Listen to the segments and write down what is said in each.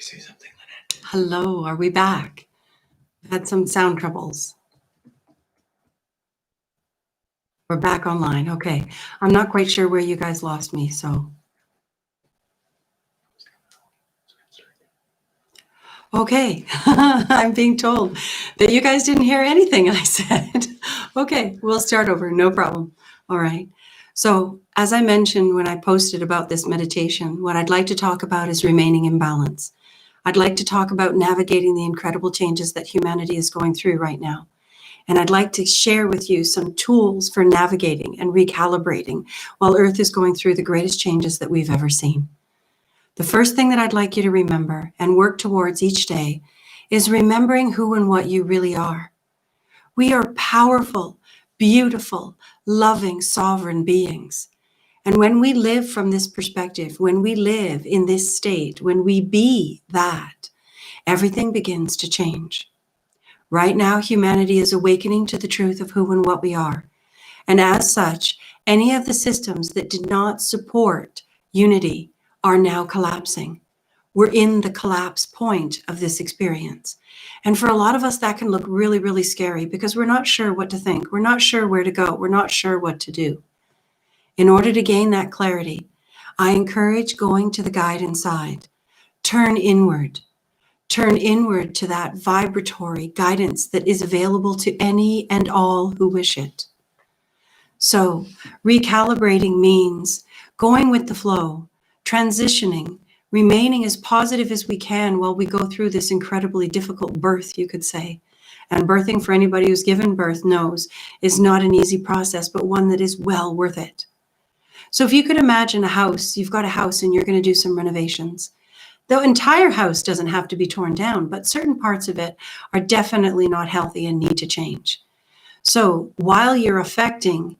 say something, Lynette. Hello, are we back? I've had some sound troubles. We're back online. Okay. I'm not quite sure where you guys lost me, so. Okay. I'm being told that you guys didn't hear anything I said. Okay, we'll start over. No problem. All right. So, as I mentioned when I posted about this meditation, what I'd like to talk about is remaining in balance. I'd like to talk about navigating the incredible changes that humanity is going through right now. And I'd like to share with you some tools for navigating and recalibrating while Earth is going through the greatest changes that we've ever seen. The first thing that I'd like you to remember and work towards each day is remembering who and what you really are. We are powerful, beautiful, loving, sovereign beings. And when we live from this perspective, when we live in this state, when we be that, everything begins to change. Right now, humanity is awakening to the truth of who and what we are. And as such, any of the systems that did not support unity are now collapsing. We're in the collapse point of this experience. And for a lot of us, that can look really, really scary because we're not sure what to think. We're not sure where to go. We're not sure what to do. In order to gain that clarity, I encourage going to the guide inside. Turn inward. Turn inward to that vibratory guidance that is available to any and all who wish it. So, recalibrating means going with the flow, transitioning, remaining as positive as we can while we go through this incredibly difficult birth, you could say. And birthing, for anybody who's given birth knows, is not an easy process, but one that is well worth it. So if you could imagine a house, you've got a house and you're going to do some renovations. The entire house doesn't have to be torn down, but certain parts of it are definitely not healthy and need to change. So while you're affecting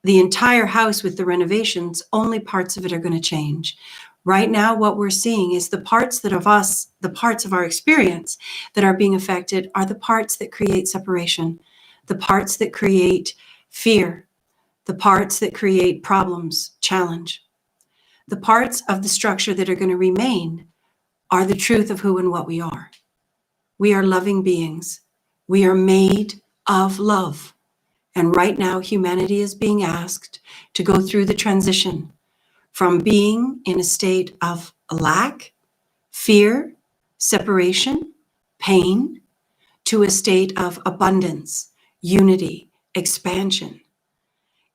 the entire house with the renovations, only parts of it are going to change. Right now, what we're seeing is the parts that of us, the parts of our experience that are being affected are the parts that create separation, the parts that create fear, the parts that create problems, challenge. The parts of the structure that are going to remain are the truth of who and what we are. We are loving beings. We are made of love. And right now, humanity is being asked to go through the transition from being in a state of lack, fear, separation, pain, to a state of abundance, unity, expansion.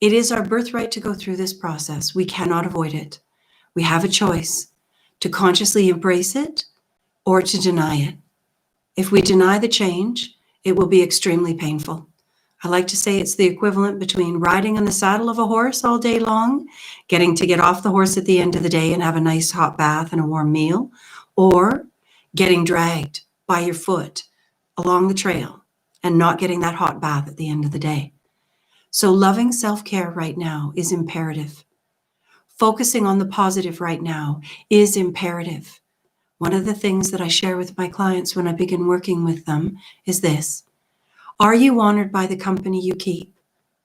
It is our birthright to go through this process. We cannot avoid it. We have a choice to consciously embrace it or to deny it. If we deny the change, it will be extremely painful. I like to say it's the equivalent between riding on the saddle of a horse all day long, getting to get off the horse at the end of the day and have a nice hot bath and a warm meal, or getting dragged by your foot along the trail and not getting that hot bath at the end of the day. So loving self-care right now is imperative. Focusing on the positive right now is imperative. One of the things that I share with my clients when I begin working with them is this. Are you honored by the company you keep,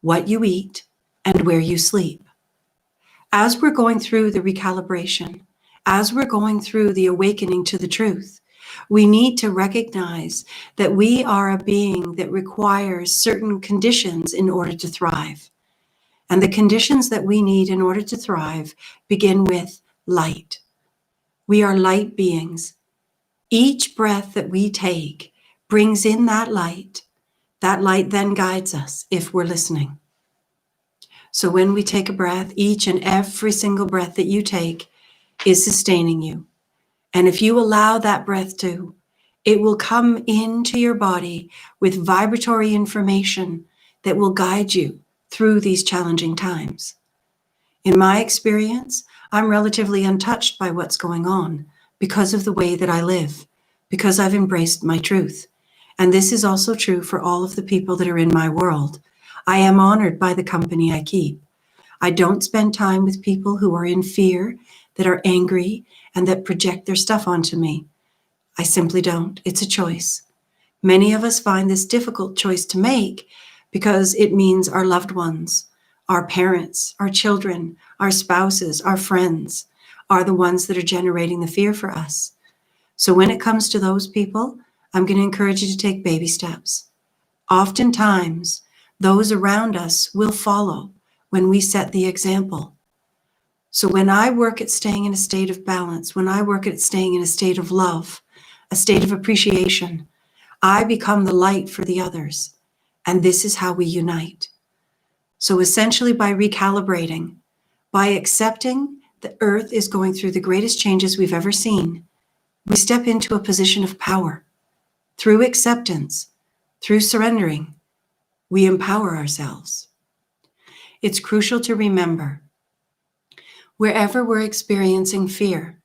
what you eat, and where you sleep? As we're going through the recalibration, as we're going through the awakening to the truth, we need to recognize that we are a being that requires certain conditions in order to thrive. And the conditions that we need in order to thrive begin with light. We are light beings. Each breath that we take brings in that light. That light then guides us if we're listening. So when we take a breath, each and every single breath that you take is sustaining you. And if you allow that breath to, it will come into your body with vibratory information that will guide you through these challenging times. In my experience, I'm relatively untouched by what's going on because of the way that I live, because I've embraced my truth. And this is also true for all of the people that are in my world. I am honored by the company I keep. I don't spend time with people who are in fear, that are angry, and that project their stuff onto me. I simply don't. It's a choice. Many of us find this difficult choice to make because it means our loved ones, our parents, our children, our spouses, our friends are the ones that are generating the fear for us. So when it comes to those people, I'm going to encourage you to take baby steps. Oftentimes, those around us will follow when we set the example. So when I work at staying in a state of balance, when I work at staying in a state of love, a state of appreciation, I become the light for the others. And this is how we unite. So essentially by recalibrating, by accepting that Earth is going through the greatest changes we've ever seen, we step into a position of power. Through acceptance, through surrendering, we empower ourselves. It's crucial to remember, wherever we're experiencing fear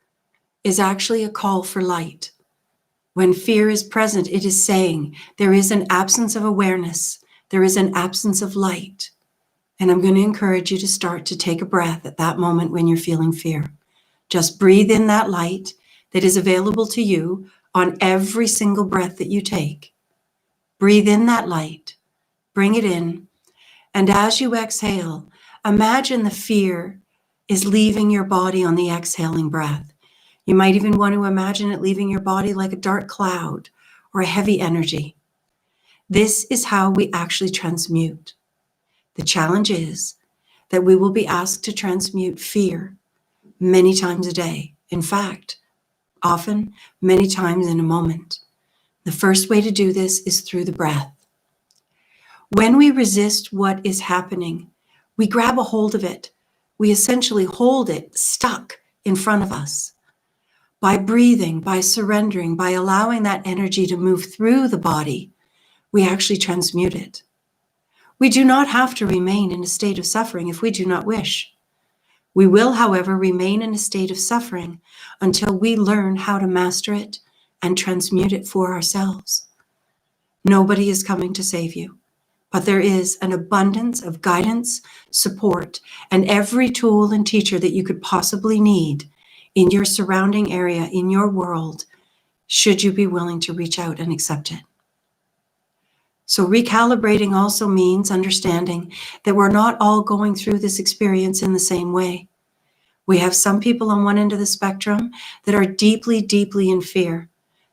is actually a call for light. When fear is present, it is saying there is an absence of awareness, there is an absence of light. And I'm going to encourage you to start to take a breath at that moment when you're feeling fear. Just breathe in that light that is available to you on every single breath that you take. Breathe in that light, bring it in, and as you exhale, imagine the fear is leaving your body on the exhaling breath. You might even want to imagine it leaving your body like a dark cloud or a heavy energy. This is how we actually transmute. The challenge is that we will be asked to transmute fear many times a day. In fact, often many times in a moment. The first way to do this is through the breath. When we resist what is happening, we grab a hold of it. We essentially hold it stuck in front of us. By breathing, by surrendering, by allowing that energy to move through the body, we actually transmute it. We do not have to remain in a state of suffering if we do not wish. We will, however, remain in a state of suffering until we learn how to master it and transmute it for ourselves. Nobody is coming to save you, but there is an abundance of guidance, support, and every tool and teacher that you could possibly need in your surrounding area, in your world, should you be willing to reach out and accept it. So recalibrating also means understanding that we're not all going through this experience in the same way. We have some people on one end of the spectrum that are deeply, deeply in fear.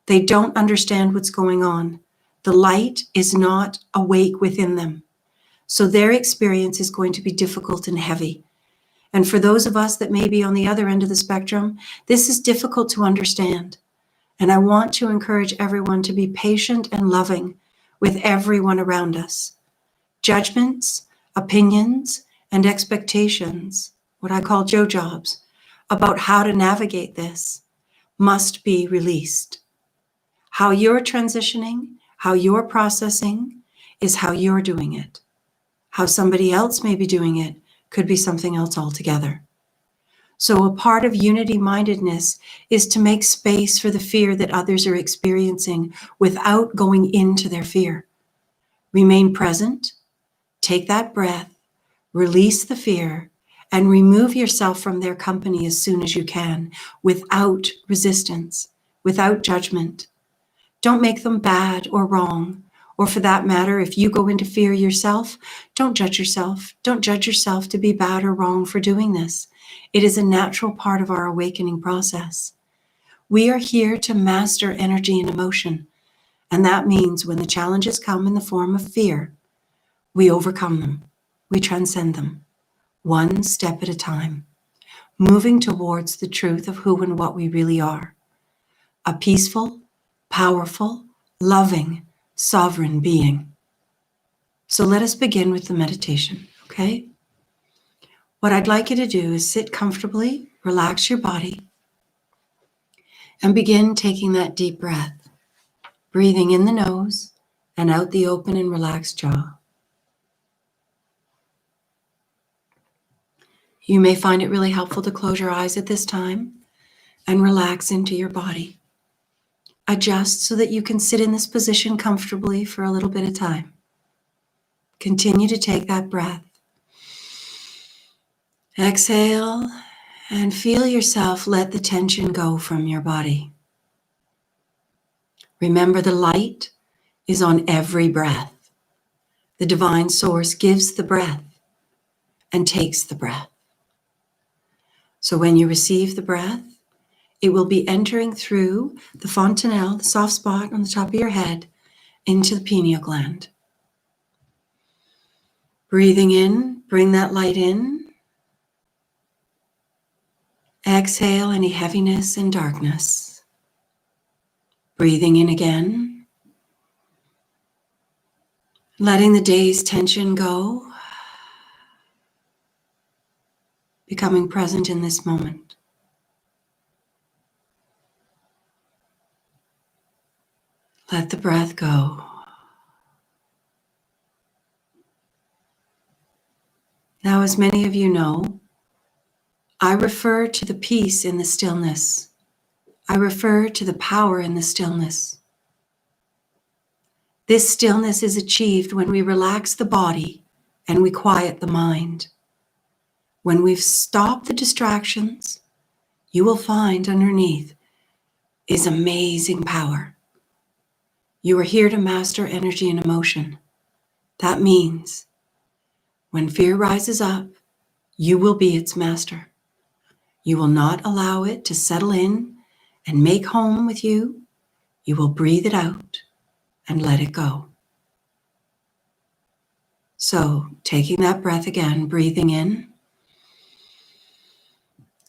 They don't understand what's going on. The light is not awake within them. So their experience is going to be difficult and heavy. And for those of us that may be on the other end of the spectrum, this is difficult to understand. And I want to encourage everyone to be patient and loving with everyone around us. Judgments, opinions, and expectations, what I call Joe jobs, about how to navigate this must be released. How you're transitioning, how you're processing is how you're doing it. How somebody else may be doing it could be something else altogether. So a part of unity-mindedness is to make space for the fear that others are experiencing without going into their fear. Remain present, take that breath, release the fear, and remove yourself from their company as soon as you can, without resistance, without judgment. Don't make them bad or wrong. Or for that matter, if you go into fear yourself, don't judge yourself. Don't judge yourself to be bad or wrong for doing this. It is a natural part of our awakening process. We are here to master energy and emotion. And that means when the challenges come in the form of fear, we overcome them. We transcend them. One step at a time, moving towards the truth of who and what we really are. A peaceful, powerful, loving, sovereign being. So let us begin with the meditation, okay? What I'd like you to do is sit comfortably, relax your body, and begin taking that deep breath, breathing in the nose and out the open and relaxed jaw. You may find it really helpful to close your eyes at this time and relax into your body. Adjust so that you can sit in this position comfortably for a little bit of time. Continue to take that breath. Exhale and feel yourself let the tension go from your body. Remember, the light is on every breath. The divine source gives the breath and takes the breath. So when you receive the breath, It will be entering through the fontanelle, the soft spot on the top of your head, into the pineal gland. Breathing in, bring that light in. Exhale any heaviness and darkness. Breathing in again. Letting the day's tension go. Becoming present in this moment. Let the breath go. Now, as many of you know, I refer to the peace in the stillness. I refer to the power in the stillness. This stillness is achieved when we relax the body and we quiet the mind. When we've stopped the distractions, you will find underneath is amazing power. You are here to master energy and emotion. That means when fear rises up, you will be its master. You will not allow it to settle in and make home with you. You will breathe it out and let it go. So, taking that breath again, breathing in,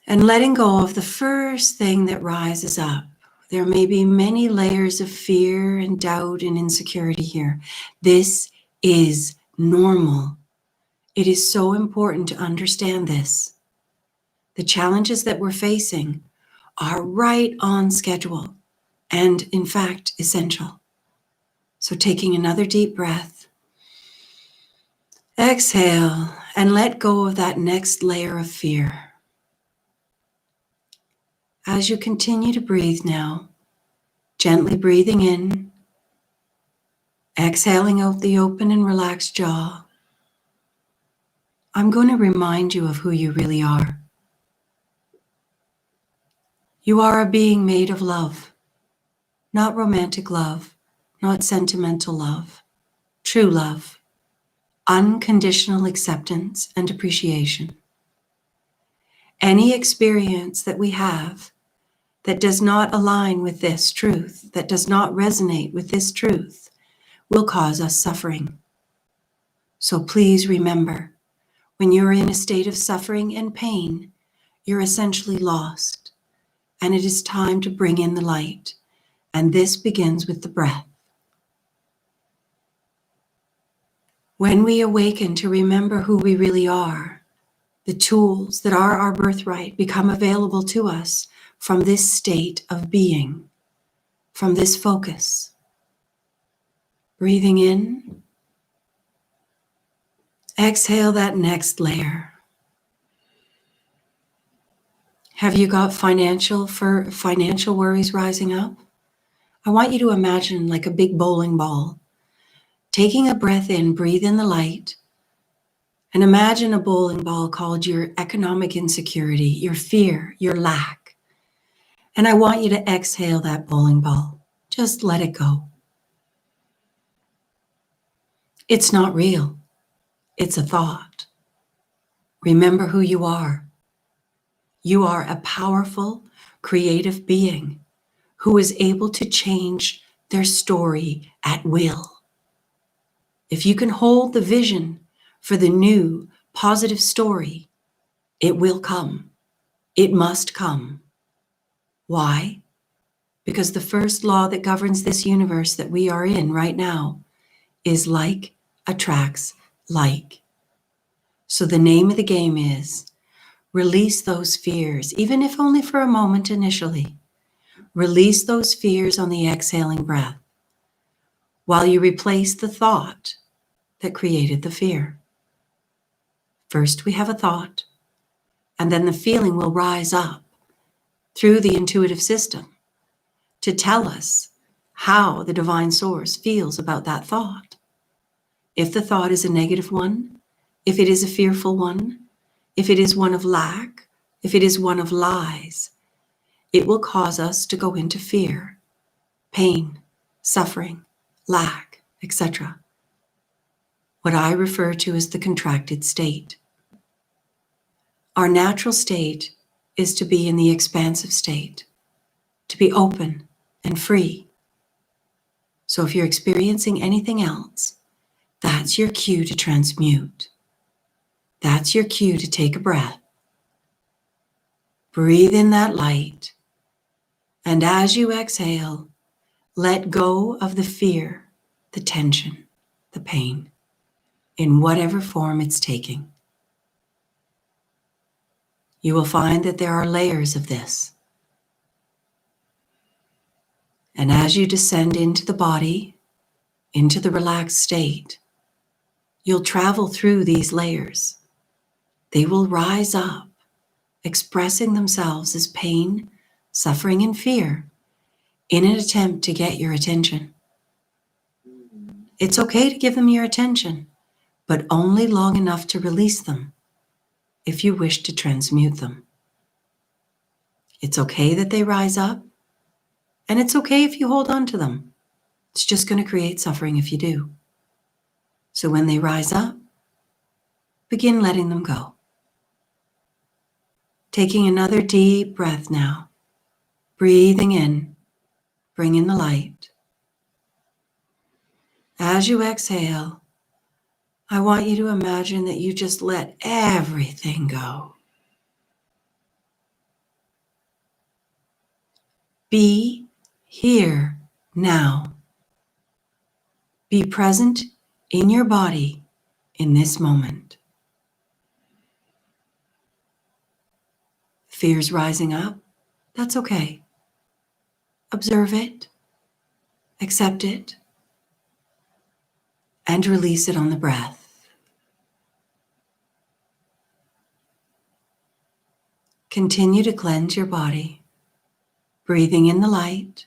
and letting go of the first thing that rises up. There may be many layers of fear and doubt and insecurity here. This is normal. It is so important to understand this. The challenges that we're facing are right on schedule and, in fact, essential. So taking another deep breath, exhale, and let go of that next layer of fear. As you continue to breathe now, gently breathing in, exhaling out the open and relaxed jaw, I'm going to remind you of who you really are. You are a being made of love, not romantic love, not sentimental love, true love, unconditional acceptance and appreciation. Any experience that we have that does not align with this truth, that does not resonate with this truth, will cause us suffering. So please remember, when you're in a state of suffering and pain, you're essentially lost, and it is time to bring in the light, and this begins with the breath. When we awaken to remember who we really are, the tools that are our birthright become available to us from this state of being, from this focus. Breathing in, exhale that next layer. Have you got financial worries rising up? I want you to imagine like a big bowling ball. Taking a breath in, breathe in the light, and imagine a bowling ball called your economic insecurity, your fear, your lack. And I want you to exhale that bowling ball. Just let it go. It's not real. It's a thought. Remember who you are. You are a powerful, creative being who is able to change their story at will. If you can hold the vision for the new, positive story, it will come. It must come. Why? Because the first law that governs this universe that we are in right now is like attracts like. So the name of the game is release those fears, even if only for a moment initially. Release those fears on the exhaling breath while you replace the thought that created the fear. First, we have a thought, and then the feeling will rise up through the intuitive system to tell us how the divine source feels about that thought. If the thought is a negative one, if it is a fearful one, if it is one of lack, if it is one of lies, it will cause us to go into fear, pain, suffering, lack, etc. What I refer to as the contracted state. Our natural state is to be in the expansive state, to be open and free. So if you're experiencing anything else, that's your cue to transmute. That's your cue to take a breath. Breathe in that light. And as you exhale, let go of the fear, the tension, the pain, in whatever form it's taking. You will find that there are layers of this. And as you descend into the body, into the relaxed state, you'll travel through these layers. They will rise up, expressing themselves as pain, suffering, and fear in an attempt to get your attention. It's okay to give them your attention, but only long enough to release them if you wish to transmute them. It's okay that they rise up, and it's okay if you hold on to them. It's just going to create suffering if you do. So when they rise up, begin letting them go. Taking another deep breath now. Breathing in, bring in the light. As you exhale, I want you to imagine that you just let everything go. Be here now. Be present in your body in this moment. Fear's rising up. That's okay. Observe it, accept it, and release it on the breath. Continue to cleanse your body, breathing in the light,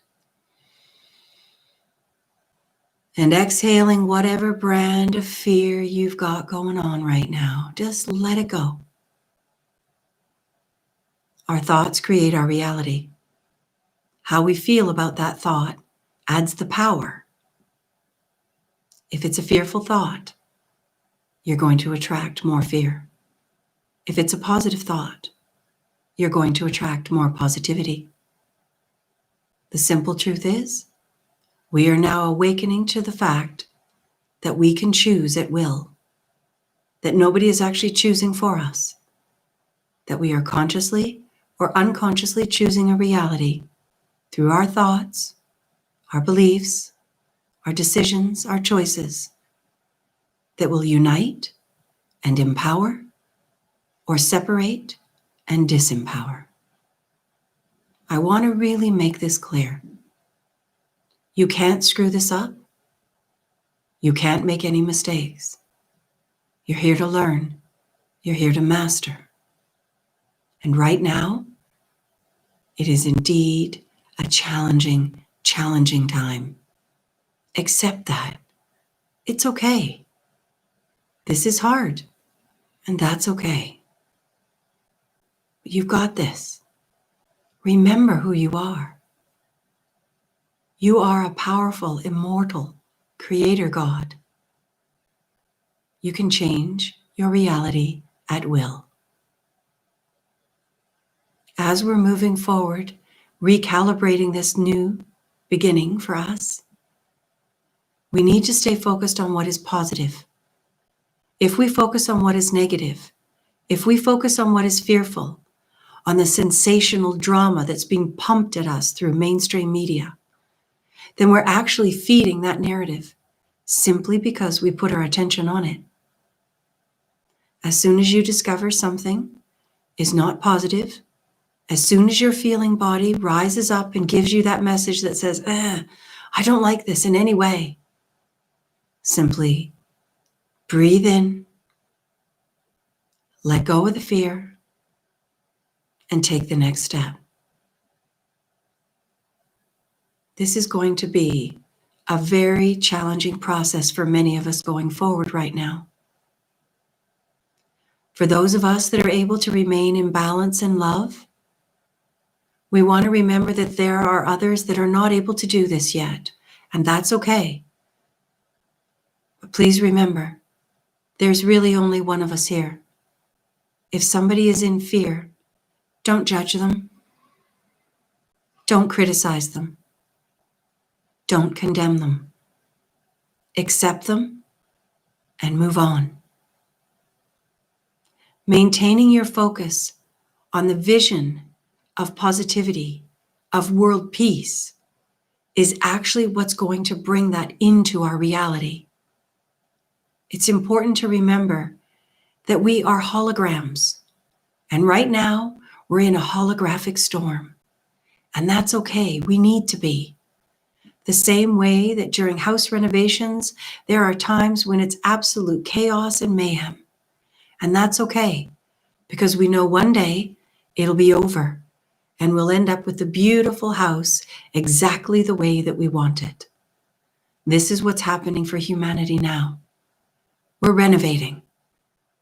and exhaling whatever brand of fear you've got going on right now. Just let it go. Our thoughts create our reality. How we feel about that thought adds the power. If it's a fearful thought, you're going to attract more fear. If it's a positive thought, you're going to attract more positivity. The simple truth is, we are now awakening to the fact that we can choose at will, that nobody is actually choosing for us, that we are consciously or unconsciously choosing a reality through our thoughts, our beliefs, our decisions, our choices that will unite and empower or separate and disempower. I want to really make this clear. You can't screw this up. You can't make any mistakes. You're here to learn. You're here to master. And right now, it is indeed a challenging time. Accept that. It's okay. This is hard, and that's okay. But you've got this. Remember who you are. You are a powerful, immortal creator God. You can change your reality at will. As we're moving forward, recalibrating this new beginning for us, we need to stay focused on what is positive. If we focus on what is negative, if we focus on what is fearful, on the sensational drama that's being pumped at us through mainstream media, then we're actually feeding that narrative simply because we put our attention on it. As soon as you discover something is not positive, as soon as your feeling body rises up and gives you that message that says, I don't like this in any way, simply breathe in, let go of the fear, and take the next step. This is going to be a very challenging process for many of us going forward right now. For those of us that are able to remain in balance and love, we want to remember that there are others that are not able to do this yet, and that's okay. But please remember, there's really only one of us here. If somebody is in fear, don't judge them. Don't criticize them. Don't condemn them. Accept them and move on. Maintaining your focus on the vision of positivity, of world peace, is actually what's going to bring that into our reality. It's important to remember that we are holograms. And right now, we're in a holographic storm. And that's okay. We need to be. The same way that during house renovations, there are times when it's absolute chaos and mayhem. And that's okay, because we know one day it'll be over and we'll end up with a beautiful house exactly the way that we want it. This is what's happening for humanity now. We're renovating.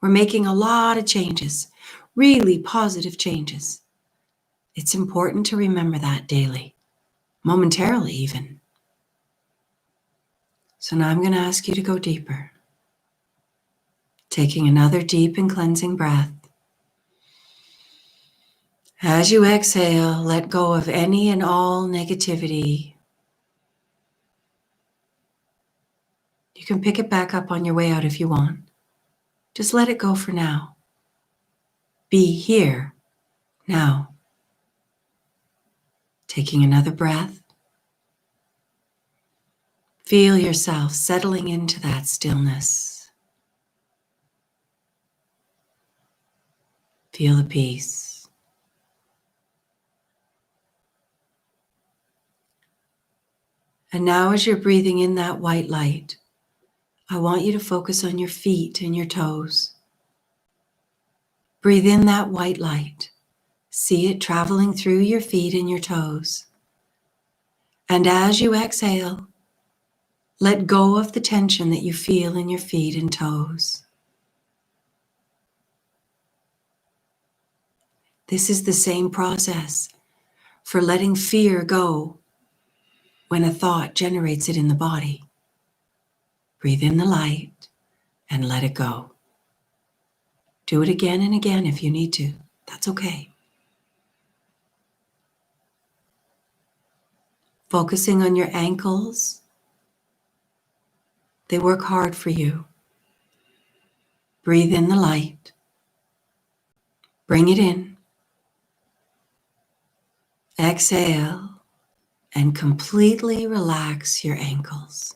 We're making a lot of changes, really positive changes. It's important to remember that daily, momentarily even. So now I'm going to ask you to go deeper. Taking another deep and cleansing breath. As you exhale, let go of any and all negativity. You can pick it back up on your way out if you want. Just let it go for now. Be here now. Taking another breath. Feel yourself settling into that stillness. Feel the peace. And now as you're breathing in that white light, I want you to focus on your feet and your toes. Breathe in that white light. See it traveling through your feet and your toes. And as you exhale, let go of the tension that you feel in your feet and toes. This is the same process for letting fear go when a thought generates it in the body. Breathe in the light and let it go. Do it again and again if you need to. That's okay. Focusing on your ankles. They work hard for you. Breathe in the light. Bring it in. Exhale and completely relax your ankles.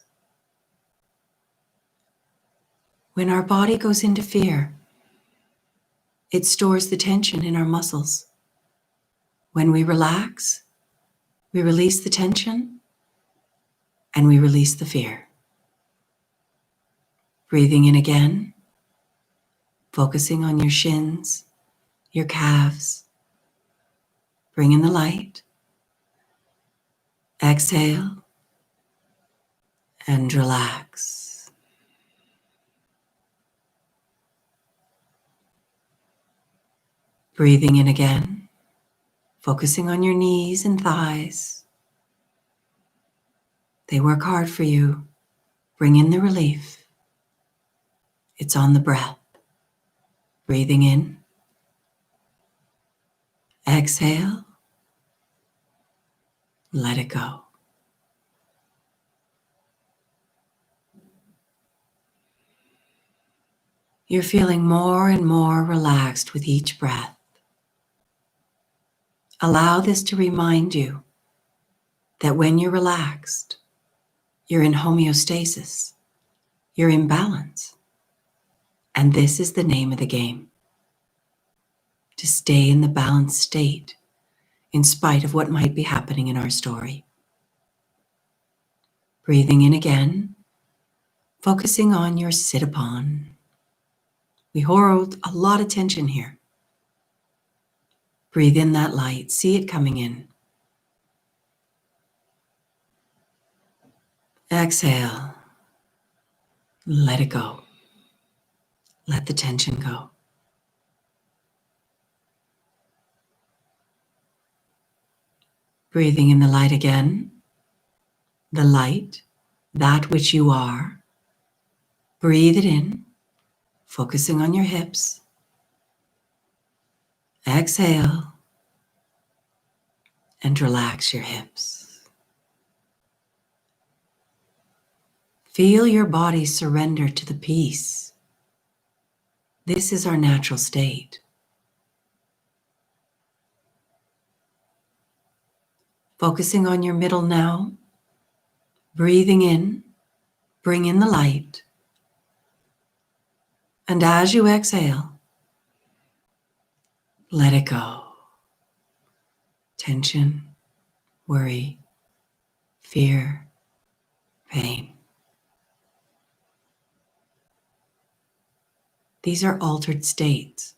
When our body goes into fear, it stores the tension in our muscles. When we relax, we release the tension and we release the fear. Breathing in again, focusing on your shins, your calves. Bring in the light. Exhale and relax. Breathing in again, focusing on your knees and thighs. They work hard for you. Bring in the relief. It's on the breath. Breathing in. Exhale. Let it go. You're feeling more and more relaxed with each breath. Allow this to remind you that when you're relaxed, you're in homeostasis, you're in balance. And this is the name of the game. To stay in the balanced state in spite of what might be happening in our story. Breathing in again, focusing on your sit-upon. We hold a lot of tension here. Breathe in that light, see it coming in. Exhale, let it go. Let the tension go. Breathing in the light again. The light, that which you are. Breathe it in, focusing on your hips. Exhale and relax your hips. Feel your body surrender to the peace. This is our natural state. Focusing on your middle now, breathing in, bring in the light. And as you exhale, let it go. Tension, worry, fear, pain. These are altered states.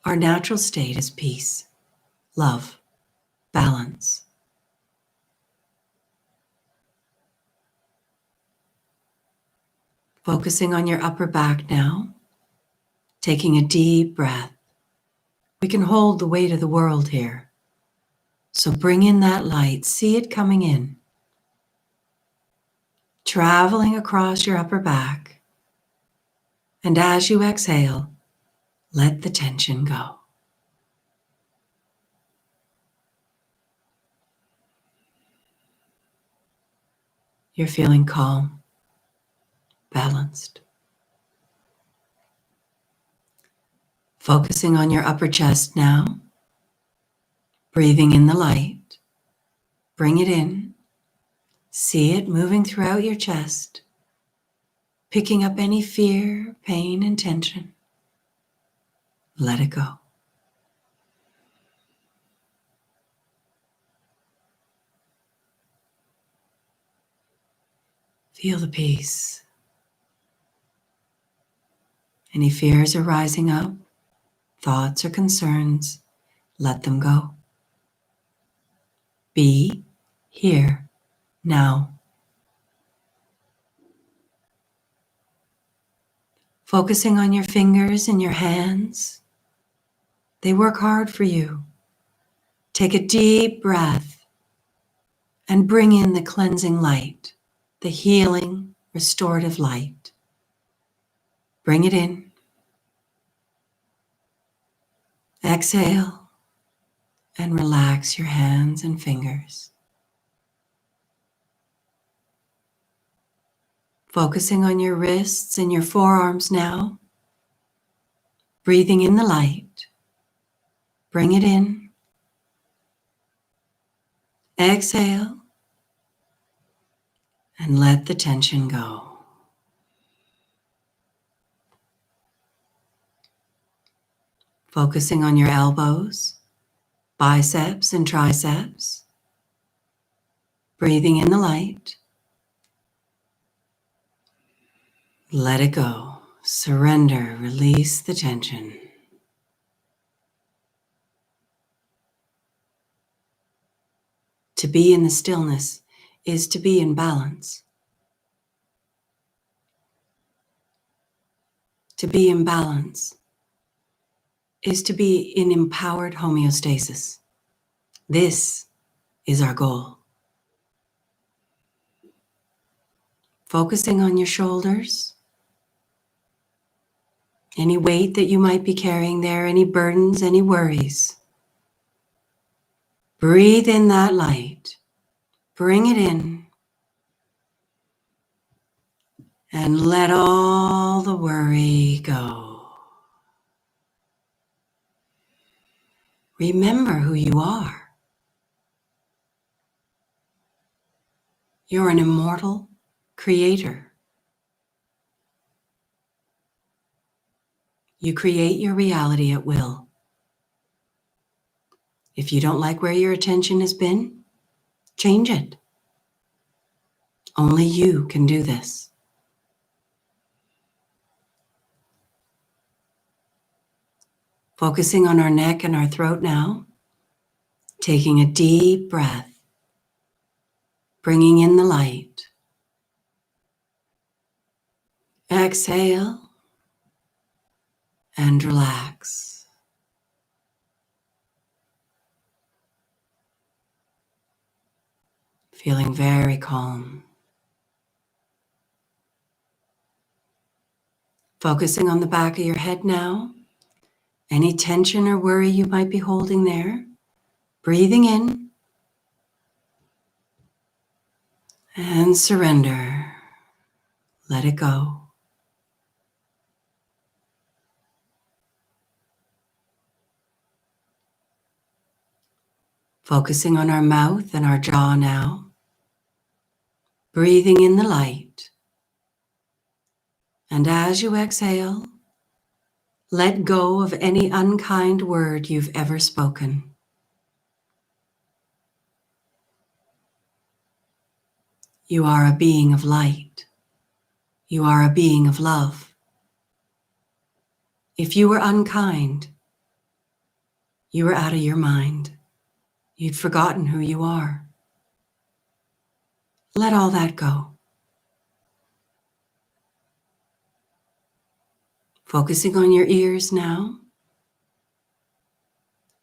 Our natural state is peace, love, balance. Focusing on your upper back now, taking a deep breath. We can hold the weight of the world here. So bring in that light, see it coming in, traveling across your upper back. And as you exhale, let the tension go. You're feeling calm, balanced. Focusing on your upper chest now, breathing in the light, bring it in, see it moving throughout your chest, picking up any fear, pain, and tension. Let it go. Feel the peace. Any fears are rising up, thoughts or concerns, let them go. Be here now. Focusing on your fingers and your hands. They work hard for you. Take a deep breath and bring in the cleansing light, the healing, restorative light. Bring it in. Exhale and relax your hands and fingers. Focusing on your wrists and your forearms now. Breathing in the light. Bring it in. Exhale and let the tension go. Focusing on your elbows, biceps and triceps. Breathing in the light. Let it go. Surrender, release the tension. To be in the stillness is to be in balance. To be in balance is to be in empowered homeostasis. This is our goal. Focusing on your shoulders, any weight that you might be carrying there, any burdens, any worries. Breathe in that light. Bring it in. And let all the worry go. Remember who you are. You're an immortal creator. You create your reality at will. If you don't like where your attention has been, change it. Only you can do this. Focusing on our neck and our throat now, taking a deep breath, bringing in the light. Exhale and relax. Feeling very calm. Focusing on the back of your head now, any tension or worry you might be holding there, Breathing in and surrender. Let it go. Focusing on our mouth and our jaw now. Breathing in the light. And as you exhale, let go of any unkind word you've ever spoken. You are a being of light. You are a being of love. If you were unkind, you were out of your mind. You'd forgotten who you are. Let all that go. Focusing on your ears now.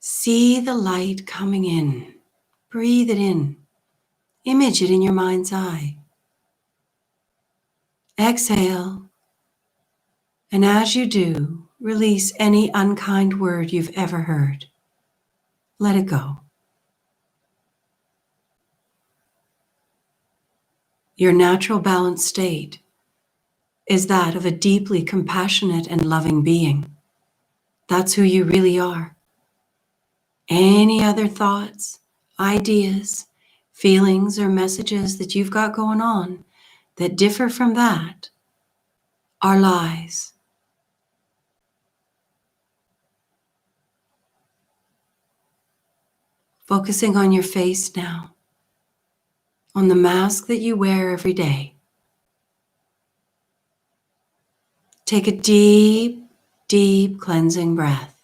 See the light coming in. Breathe it in. Image it in your mind's eye. Exhale. And as you do, release any unkind word you've ever heard. Let it go. Your natural balanced state is that of a deeply compassionate and loving being. That's who you really are. Any other thoughts, ideas, feelings, or messages that you've got going on that differ from that are lies. Focusing on your face now, on the mask that you wear every day. Take a deep, deep cleansing breath.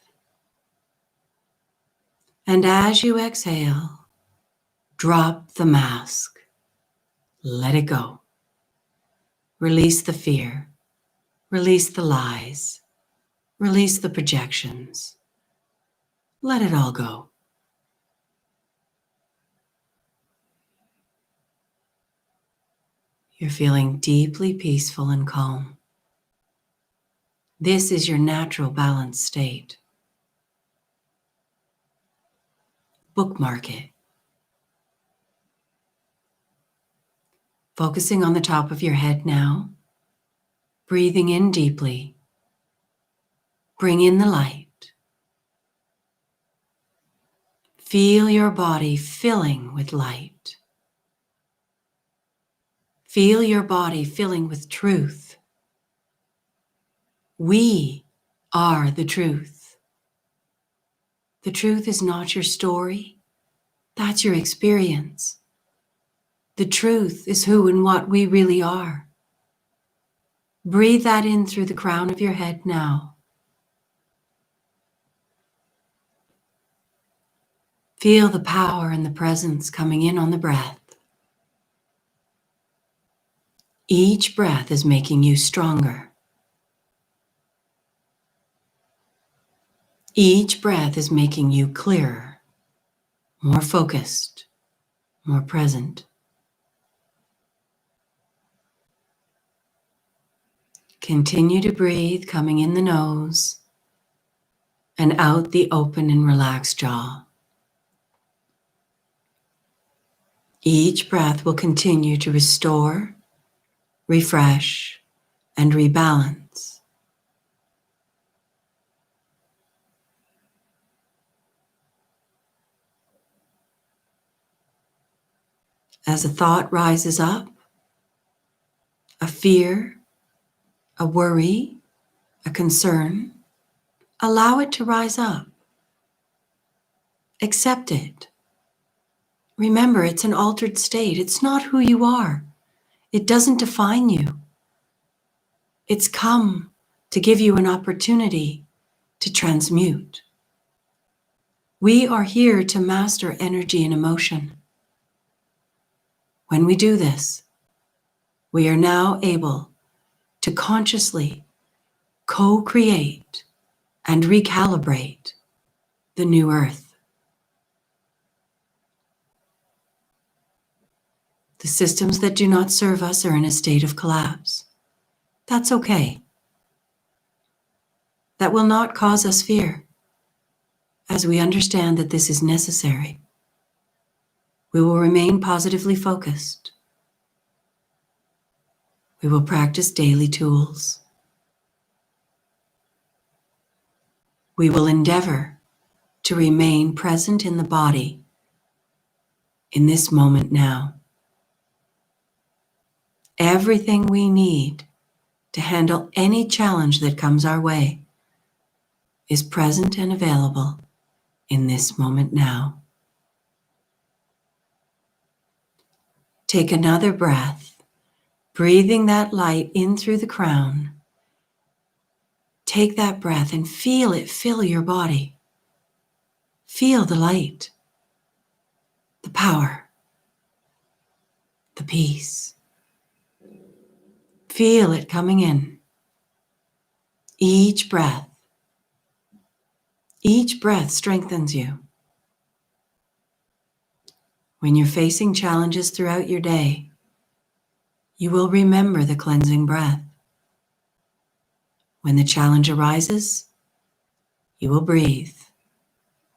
And as you exhale, drop the mask. Let it go. Release the fear. Release the lies. Release the projections. Let it all go. You're feeling deeply peaceful and calm. This is your natural balanced state. Bookmark it. Focusing on the top of your head now. Breathing in deeply. Bring in the light. Feel your body filling with light. Feel your body filling with truth. We are the truth. The truth is not your story. That's your experience. The truth is who and what we really are. Breathe that in through the crown of your head now. Feel the power and the presence coming in on the breath. Each breath is making you stronger. Each breath is making you clearer, more focused, more present. Continue to breathe, coming in the nose and out the open and relaxed jaw. Each breath will continue to restore, refresh, and rebalance. As a thought rises up, a fear, a worry, a concern, allow it to rise up. Accept it. Remember, it's an altered state. It's not who you are. It doesn't define you. It's come to give you an opportunity to transmute. We are here to master energy and emotion. When we do this, we are now able to consciously co-create and recalibrate the new earth. The systems that do not serve us are in a state of collapse. That's okay. That will not cause us fear, as we understand that this is necessary. We will remain positively focused. We will practice daily tools. We will endeavor to remain present in the body in this moment now. Everything we need to handle any challenge that comes our way is present and available in this moment now. Take another breath, breathing that light in through the crown. Take that breath and feel it fill your body. Feel the light, the power, the peace. Feel it coming in. Each breath strengthens you. When you're facing challenges throughout your day, you will remember the cleansing breath. When the challenge arises, you will breathe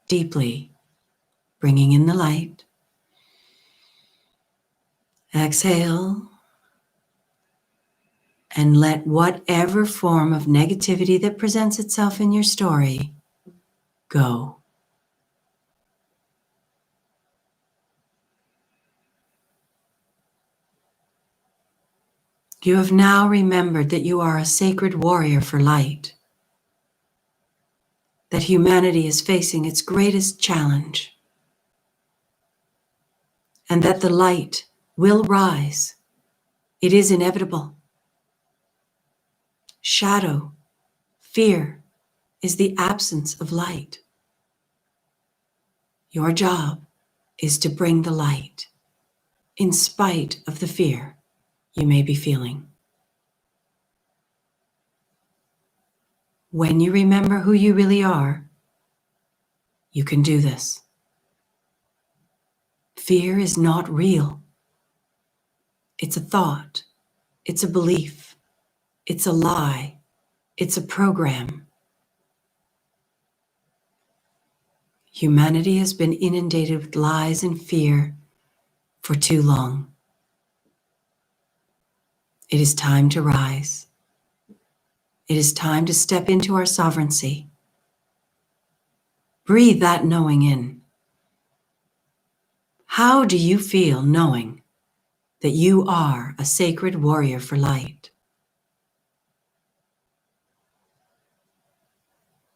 deeply, bringing in the light. Exhale, and let whatever form of negativity that presents itself in your story go. You have now remembered that you are a sacred warrior for light, that humanity is facing its greatest challenge, and that the light will rise. It is inevitable. Shadow, fear, is the absence of light. Your job is to bring the light, in spite of the fear you may be feeling. When you remember who you really are, you can do this. Fear is not real. It's a thought. It's a belief. It's a lie. It's a program. Humanity has been inundated with lies and fear for too long. It is time to rise. It is time to step into our sovereignty. Breathe that knowing in. How do you feel knowing that you are a sacred warrior for light?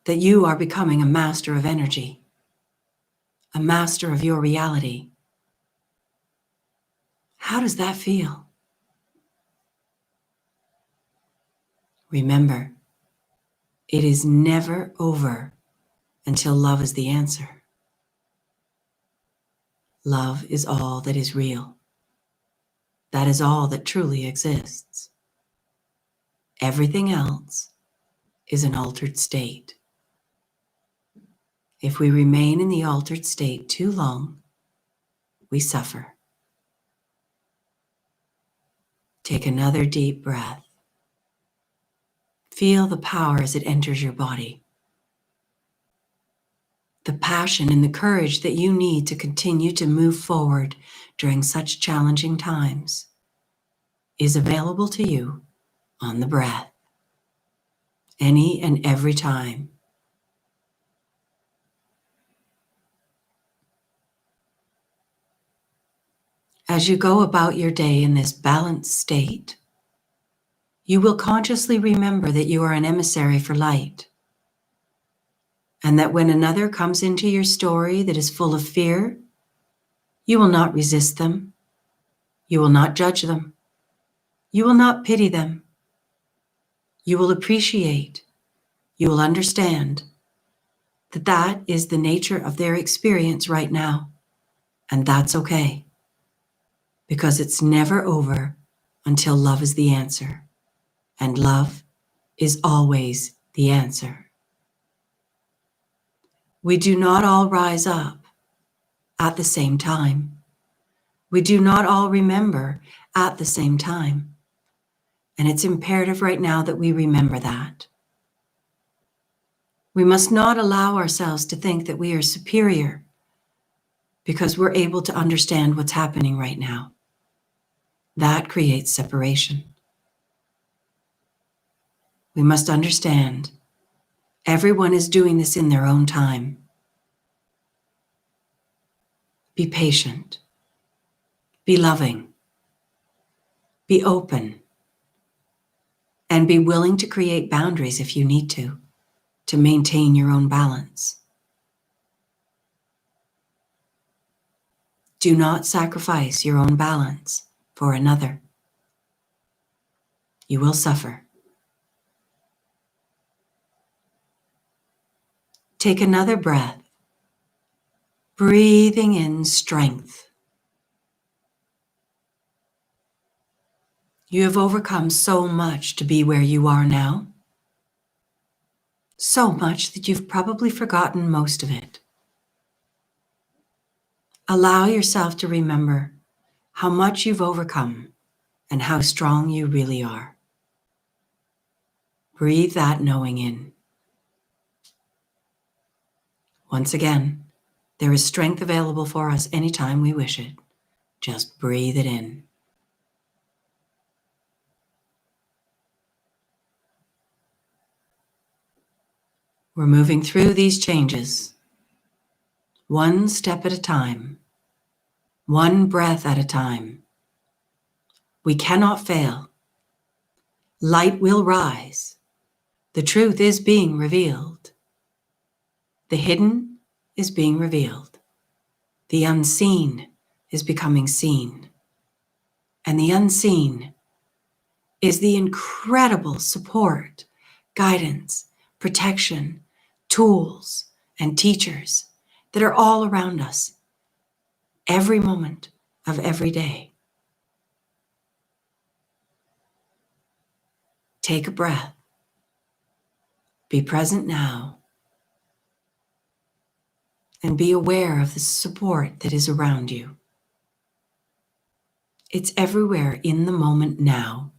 That you are becoming a master of energy, a master of your reality. How does that feel? Remember, it is never over until love is the answer. Love is all that is real. That is all that truly exists. Everything else is an altered state. If we remain in the altered state too long, we suffer. Take another deep breath. Feel the power as it enters your body. The passion and the courage that you need to continue to move forward during such challenging times is available to you on the breath, any and every time. As you go about your day in this balanced state, you will consciously remember that you are an emissary for light, and that when another comes into your story that is full of fear, you will not resist them. You will not judge them. You will not pity them. You will appreciate. You will understand that that is the nature of their experience right now, and that's okay, because it's never over until love is the answer, and love is always the answer. We do not all rise up at the same time. We do not all remember at the same time. And it's imperative right now that we remember that. We must not allow ourselves to think that we are superior because we're able to understand what's happening right now. That creates separation. We must understand everyone is doing this in their own time. Be patient. Be loving. Be open. And be willing to create boundaries if you need to maintain your own balance. Do not sacrifice your own balance for another. You will suffer. Take another breath, breathing in strength. You have overcome so much to be where you are now. So much that you've probably forgotten most of it. Allow yourself to remember how much you've overcome and how strong you really are. Breathe that knowing in. Once again, there is strength available for us anytime we wish it. Just breathe it in. We're moving through these changes, one step at a time, one breath at a time. We cannot fail. Light will rise. The truth is being revealed. The hidden is being revealed. The unseen is becoming seen. And the unseen is the incredible support, guidance, protection, tools, and teachers that are all around us every moment of every day. Take a breath. Be present now. And be aware of the support that is around you. It's everywhere in the moment now.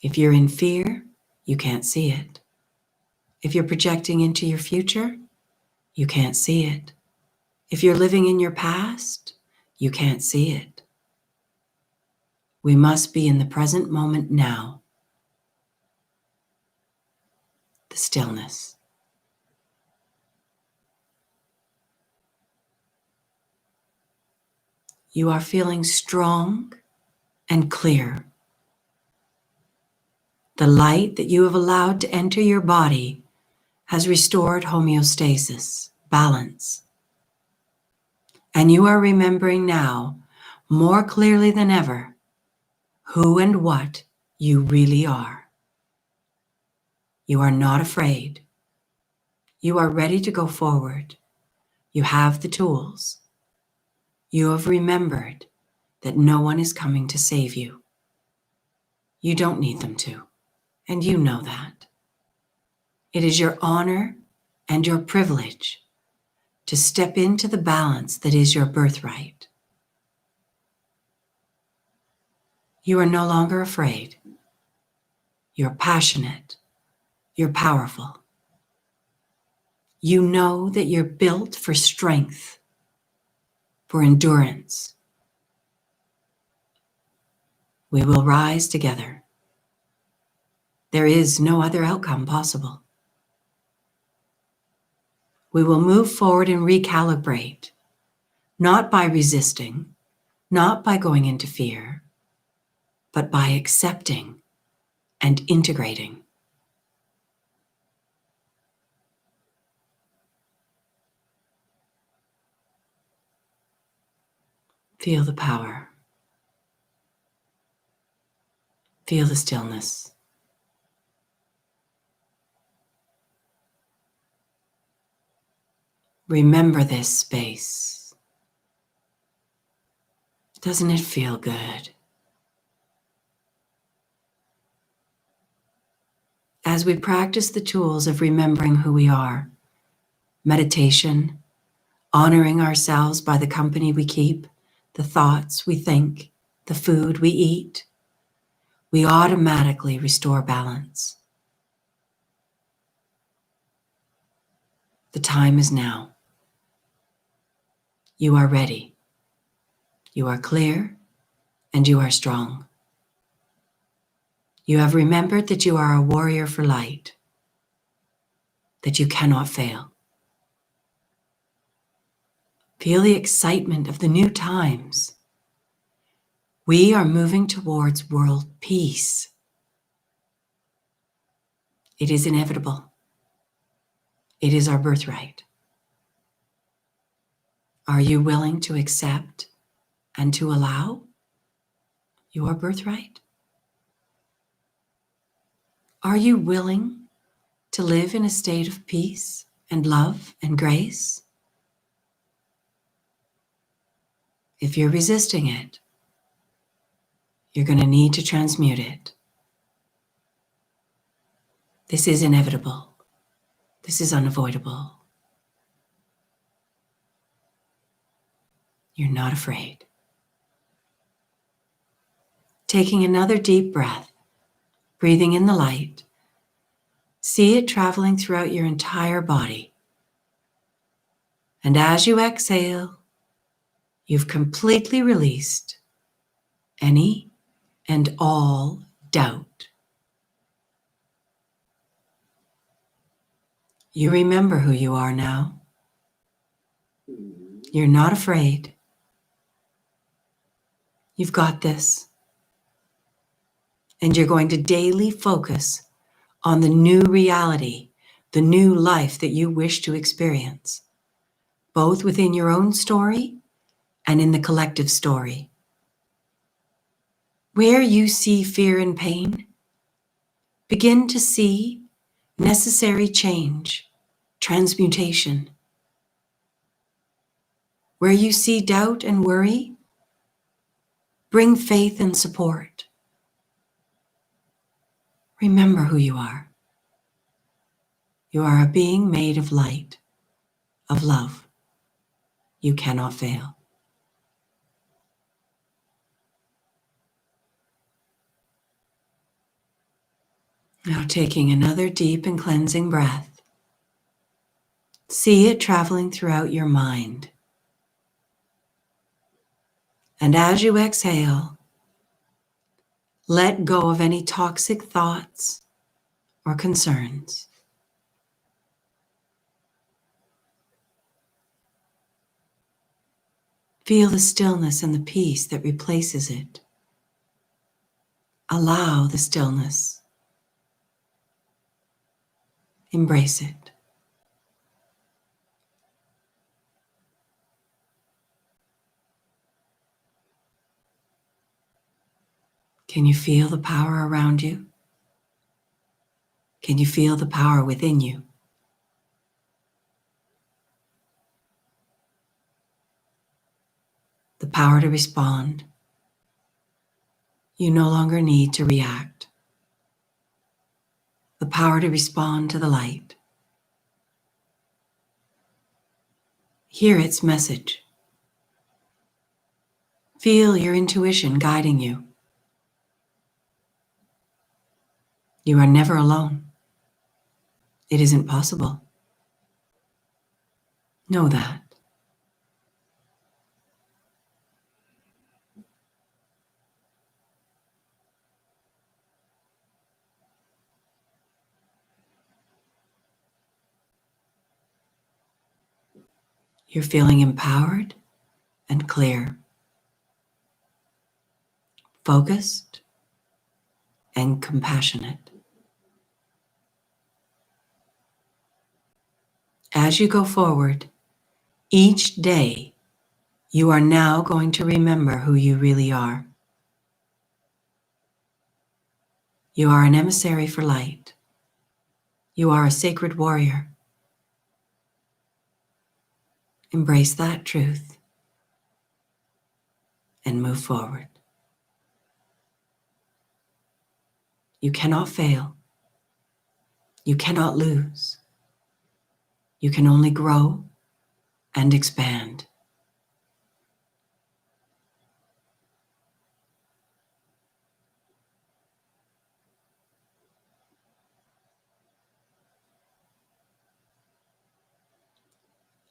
If you're in fear, you can't see it. If you're projecting into your future, you can't see it. If you're living in your past, you can't see it. We must be in the present moment now. The stillness. You are feeling strong and clear. The light that you have allowed to enter your body has restored homeostasis, balance. And you are remembering now, more clearly than ever, who and what you really are. You are not afraid. You are ready to go forward. You have the tools. You have remembered that no one is coming to save you. You don't need them to, and you know that. It is your honor and your privilege to step into the balance that is your birthright. You are no longer afraid. You're passionate. You're powerful. You know that you're built for strength, for endurance. We will rise together. There is no other outcome possible. We will move forward and recalibrate, not by resisting, not by going into fear, but by accepting and integrating. Feel the power. Feel the stillness. Remember this space. Doesn't it feel good? As we practice the tools of remembering who we are, meditation, honoring ourselves by the company we keep, the thoughts we think, the food we eat, we automatically restore balance. The time is now. You are ready. You are clear and you are strong. You have remembered that you are a warrior for light, that you cannot fail. Feel the excitement of the new times. We are moving towards world peace. It is inevitable. It is our birthright. Are you willing to accept and to allow your birthright? Are you willing to live in a state of peace and love and grace? If you're resisting it, you're going to need to transmute it. This is inevitable. This is unavoidable. You're not afraid. Taking another deep breath, breathing in the light, see it traveling throughout your entire body. And as you exhale, you've completely released any and all doubt. You remember who you are now. You're not afraid. You've got this. And you're going to daily focus on the new reality, the new life that you wish to experience, both within your own story and in the collective story. Where you see fear and pain, begin to see necessary change, transmutation. Where you see doubt and worry, bring faith and support. Remember who you are. You are a being made of light, of love. You cannot fail. Now taking another deep and cleansing breath, see it traveling throughout your mind. And as you exhale, let go of any toxic thoughts or concerns. Feel the stillness and the peace that replaces it. Allow the stillness. Embrace it. Can you feel the power around you? Can you feel the power within you? The power to respond. You no longer need to react. The power to respond to the light. Hear its message. Feel your intuition guiding you. You are never alone. It isn't possible. Know that. You're feeling empowered and clear, focused and compassionate. As you go forward, each day, you are now going to remember who you really are. You are an emissary for light. You are a sacred warrior. Embrace that truth and move forward. You cannot fail. You cannot lose. You can only grow and expand.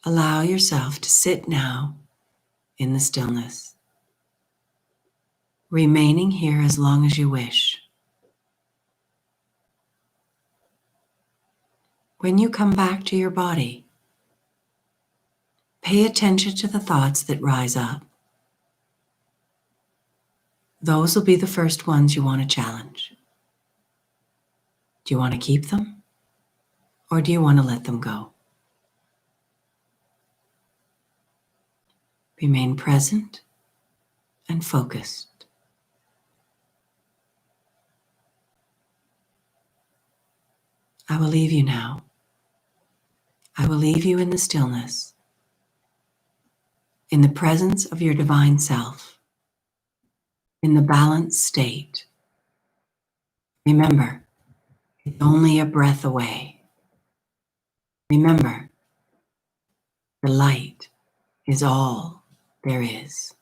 Allow yourself to sit now in the stillness, remaining here as long as you wish. When you come back to your body, pay attention to the thoughts that rise up. Those will be the first ones you want to challenge. Do you want to keep them, or do you want to let them go? Remain present and focused. I will leave you now. I will leave you in the stillness, in the presence of your divine self, in the balanced state. Remember, it's only a breath away. Remember, the light is all there is.